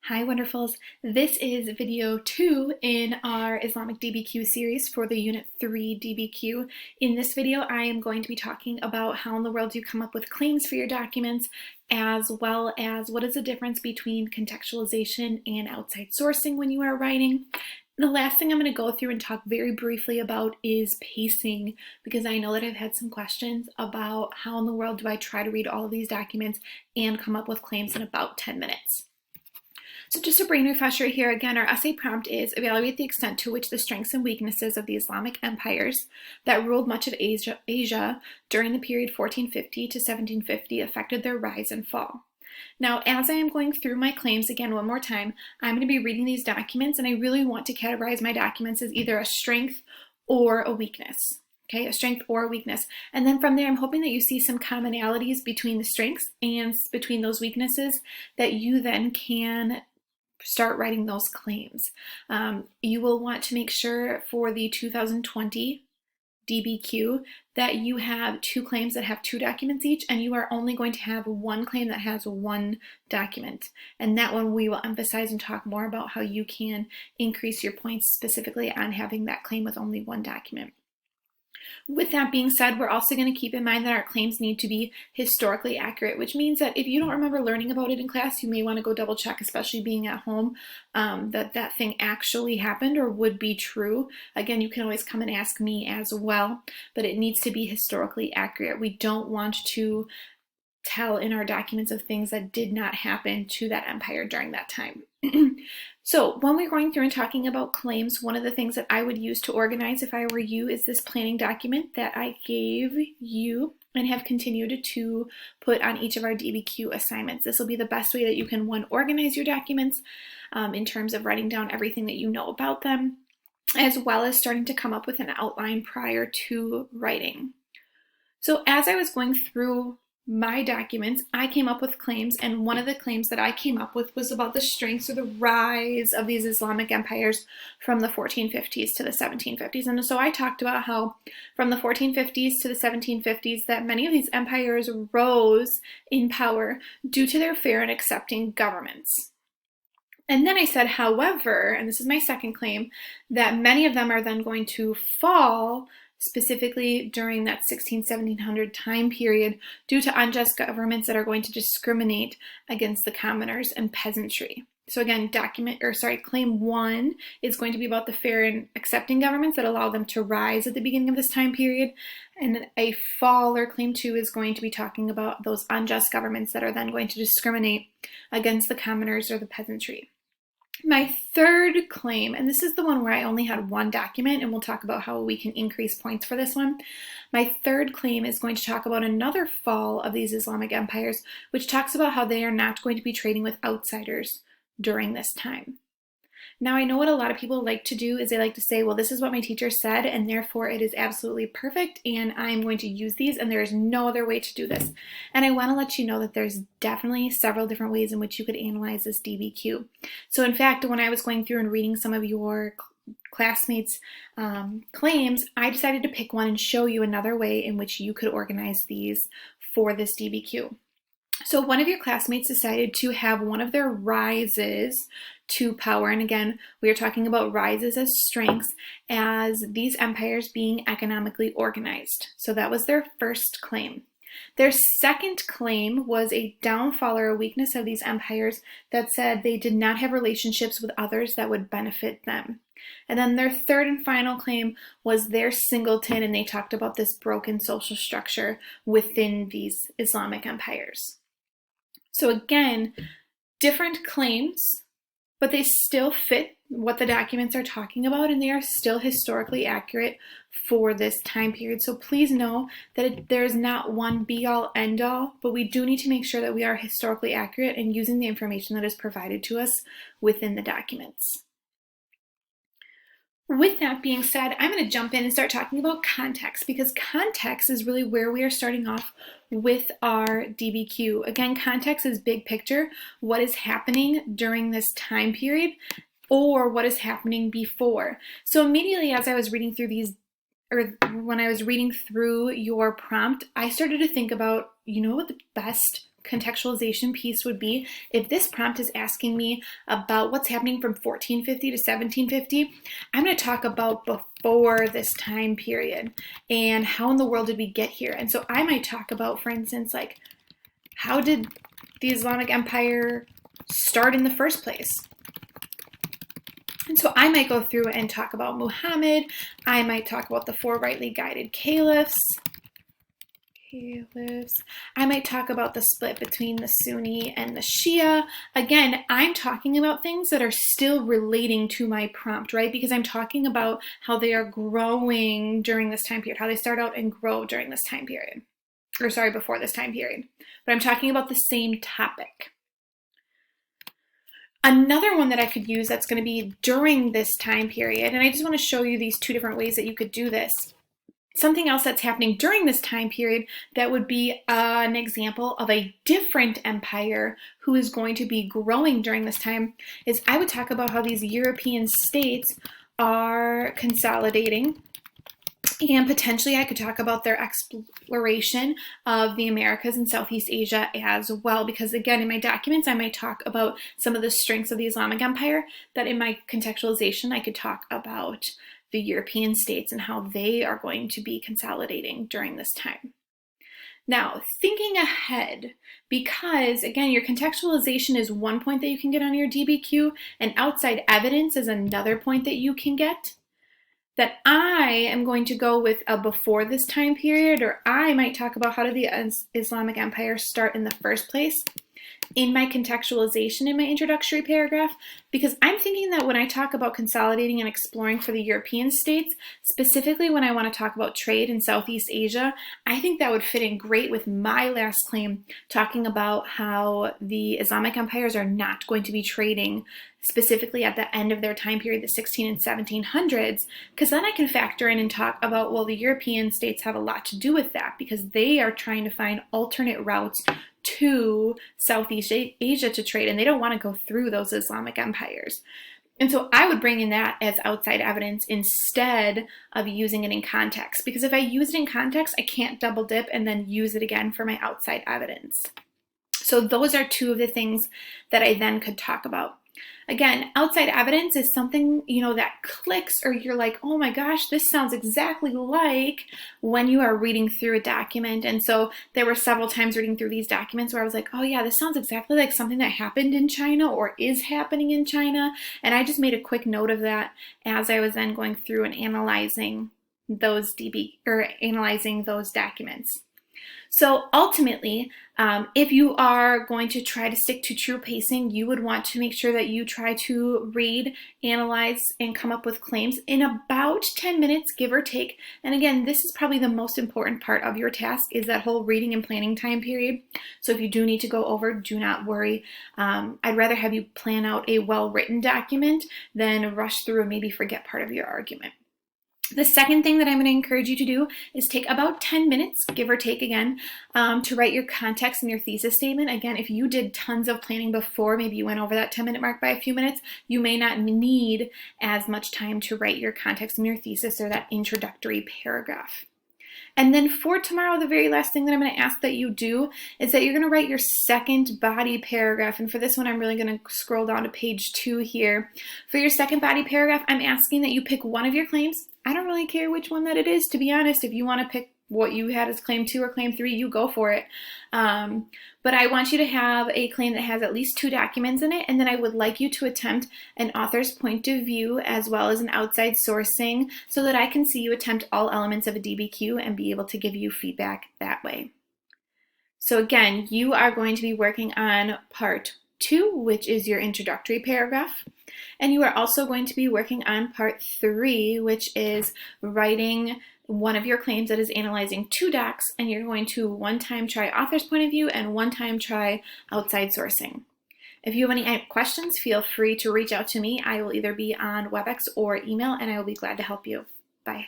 Hi Wonderfuls, this is video 2 in our Islamic DBQ series for the Unit 3 DBQ. In this video I am going to be talking about how in the world you come up with claims for your documents, as well as what is the difference between contextualization and outside sourcing when you are writing. The last thing I'm going to go through and talk very briefly about is pacing, because I know that I've had some questions about how in the world do I try to read all of these documents and come up with claims in about 10 minutes. So just a brain refresher here, again, our essay prompt is evaluate the extent to which the strengths and weaknesses of the Islamic empires that ruled much of Asia during the period 1450 to 1750 affected their rise and fall. Now, as I am going through my claims, again, one more time, I'm going to be reading these documents, and I really want to categorize my documents as either a strength or a weakness. Okay, a strength or a weakness. And then from there, I'm hoping that you see some commonalities between the strengths and between those weaknesses that you then can start writing those claims. You will want to make sure for the 2020 DBQ that you have 2 claims that have 2 documents each, and you are only going to have 1 claim that has 1 document. And that one we will emphasize and talk more about how you can increase your points specifically on having that claim with only 1 document. With that being said, we're also going to keep in mind that our claims need to be historically accurate, which means that if you don't remember learning about it in class, you may want to go double check, especially being at home, that thing actually happened or would be true. Again, you can always come and ask me as well, but it needs to be historically accurate. We don't want to tell in our documents of things that did not happen to that empire during that time. So when we're going through and talking about claims, one of the things that I would use to organize if I were you is this planning document that I gave you and have continued to put on each of our DBQ assignments. This will be the best way that you can, one, organize your documents in terms of writing down everything that you know about them, as well as starting to come up with an outline prior to writing. So as I was going through my documents, I came up with claims, and one of the claims that I came up with was about the strengths or the rise of these Islamic empires from the 1450s to the 1750s. And so I talked about how from the 1450s to the 1750s that many of these empires rose in power due to their fair and accepting governments. And then I said, however, and this is my second claim, that many of them are then going to fall specifically during that 1700 time period due to unjust governments that are going to discriminate against the commoners and peasantry. So again, claim 1 is going to be about the fair and accepting governments that allow them to rise at the beginning of this time period. And a fall, or claim 2, is going to be talking about those unjust governments that are then going to discriminate against the commoners or the peasantry. My third claim, and this is the one where I only had 1 document, and we'll talk about how we can increase points for this one. My third claim is going to talk about another fall of these Islamic empires, which talks about how they are not going to be trading with outsiders during this time. Now, I know what a lot of people like to do is they like to say, well, this is what my teacher said, and therefore it is absolutely perfect, and I'm going to use these, and there is no other way to do this. And I want to let you know that there's definitely several different ways in which you could analyze this DBQ. So in fact, when I was going through and reading some of your classmates' claims, I decided to pick one and show you another way in which you could organize these for this DBQ. So one of your classmates decided to have one of their rises to power, and again, we are talking about rises as strengths, as these empires being economically organized. So that was their first claim. Their second claim was a downfall or a weakness of these empires that said they did not have relationships with others that would benefit them. And then their third and final claim was their singleton, and they talked about this broken social structure within these Islamic empires. So again, different claims, but they still fit what the documents are talking about, and they are still historically accurate for this time period. So please know that there is not one be-all, end-all, but we do need to make sure that we are historically accurate and using the information that is provided to us within the documents. With that being said, I'm going to jump in and start talking about context, because context is really where we are starting off with our DBQ. Again, context is big picture, what is happening during this time period or what is happening before. So immediately as I was reading through these, or when I was reading through your prompt, I started to think about, what the best contextualization piece would be, if this prompt is asking me about what's happening from 1450 to 1750, I'm going to talk about before this time period and how in the world did we get here. And so I might talk about, for instance, like, how did the Islamic Empire start in the first place? And so I might go through and talk about Muhammad. I might talk about the 4 rightly guided caliphs. I might talk about the split between the Sunni and the Shia. Again, I'm talking about things that are still relating to my prompt, right? Because I'm talking about how they are growing during this time period, how they start out and grow during this time period. Or sorry, before this time period. But I'm talking about the same topic. Another one that I could use that's going to be during this time period, and I just want to show you these 2 different ways that you could do this. Something else that's happening during this time period that would be an example of a different empire who is going to be growing during this time is I would talk about how these European states are consolidating. And potentially I could talk about their exploration of the Americas and Southeast Asia as well, because again, in my documents, I might talk about some of the strengths of the Islamic Empire, but in my contextualization, I could talk about the European states and how they are going to be consolidating during this time. Now, thinking ahead, because again, your contextualization is one point that you can get on your DBQ, and outside evidence is another point that you can get, that I am going to go with a before this time period, or I might talk about how did the Islamic Empire start in the first place in my contextualization in my introductory paragraph, because I'm thinking that when I talk about consolidating and exploring for the European states, specifically when I want to talk about trade in Southeast Asia, I think that would fit in great with my last claim, talking about how the Islamic empires are not going to be trading specifically at the end of their time period, the 16 and 1700s, because then I can factor in and talk about, well, the European states have a lot to do with that because they are trying to find alternate routes to Southeast Asia to trade, and they don't want to go through those Islamic empires. And so I would bring in that as outside evidence instead of using it in context, because if I use it in context, I can't double dip and then use it again for my outside evidence. So those are 2 of the things that I then could talk about. Again, outside evidence is something, that clicks, or you're like, oh my gosh, this sounds exactly like when you are reading through a document. And so there were several times reading through these documents where I was like, oh yeah, this sounds exactly like something that happened in China or is happening in China. And I just made a quick note of that as I was then going through and analyzing those documents. So ultimately, if you are going to try to stick to true pacing, you would want to make sure that you try to read, analyze, and come up with claims in about 10 minutes, give or take. And again, this is probably the most important part of your task, is that whole reading and planning time period. So if you do need to go over, do not worry. I'd rather have you plan out a well-written document than rush through and maybe forget part of your argument. The second thing that I'm going to encourage you to do is take about 10 minutes, give or take again, to write your context and your thesis statement. Again, if you did tons of planning before, maybe you went over that 10-minute mark by a few minutes, you may not need as much time to write your context and your thesis or that introductory paragraph. And then for tomorrow, the very last thing that I'm going to ask that you do is that you're going to write your second body paragraph. And for this one, I'm really going to scroll down to page 2 here. For your second body paragraph, I'm asking that you pick one of your claims. I don't really care which one that it is, to be honest. If you want to pick what you had as claim 2 or claim 3, you go for it. But I want you to have a claim that has at least 2 documents in it, and then I would like you to attempt an author's point of view as well as an outside sourcing so that I can see you attempt all elements of a DBQ and be able to give you feedback that way. So again, you are going to be working on part 2, which is your introductory paragraph. And you are also going to be working on part 3, which is writing one of your claims that is analyzing 2 docs, and you're going to one time try author's point of view and one time try outside sourcing. If you have any questions, feel free to reach out to me. I will either be on WebEx or email, and I will be glad to help you. Bye.